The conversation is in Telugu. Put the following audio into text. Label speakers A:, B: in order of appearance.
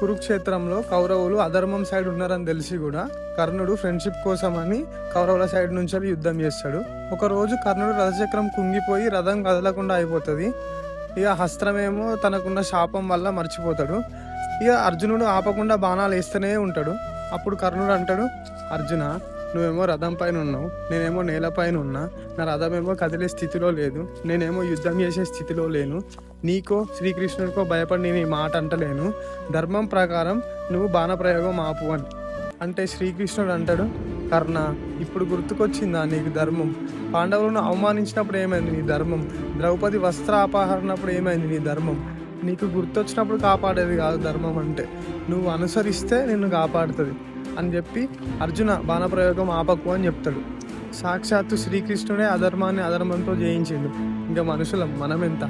A: కురుక్షేత్రంలో కౌరవులు అధర్మం సైడ్ ఉన్నారని తెలిసి కూడా కర్ణుడు ఫ్రెండ్షిప్ కోసం అని కౌరవుల సైడ్ నుంచి యుద్ధం చేస్తాడు. ఒక రోజు కర్ణుడు రథచక్రం కుంగిపోయి రథం కదలకుండా అయిపోతుంది. ఇక హస్త్రమేమో తనకున్న శాపం వల్ల మర్చిపోతాడు. ఇక అర్జునుడు ఆపకుండా బాణాలు వేస్తూనే ఉంటాడు. అప్పుడు కర్ణుడు అంటాడు, అర్జున, నువ్వేమో రథం పైన ఉన్నావు, నేనేమో నేలపైన ఉన్నా, నా రథమేమో కదిలే స్థితిలో లేదు, నేనేమో యుద్ధం చేసే స్థితిలో లేను, నీకో శ్రీకృష్ణుడికో భయపడి నేను ఈ మాట అంటలేను, ధర్మం ప్రకారం నువ్వు బాణప్రయోగం ఆపు అని అంటే శ్రీకృష్ణుడు అంటాడు, కర్ణ, ఇప్పుడు గుర్తుకొచ్చిందా నీకు ధర్మం? పాండవులను అవమానించినప్పుడు ఏమైంది నీ ధర్మం? ద్రౌపది వస్త్ర అపహరణప్పుడు ఏమైంది నీ ధర్మం? నీకు గుర్తొచ్చినప్పుడు కాపాడేది కాదు ధర్మం అంటే, నువ్వు అనుసరిస్తే నిన్ను కాపాడుతుంది అని చెప్పి అర్జున బాణప్రయోగం ఆపకు అని చెప్తాడు. సాక్షాత్తు శ్రీకృష్ణుడే అధర్మాన్ని అధర్మంతో జయించిండు. ఇంకా మనుషులం మనమెంత.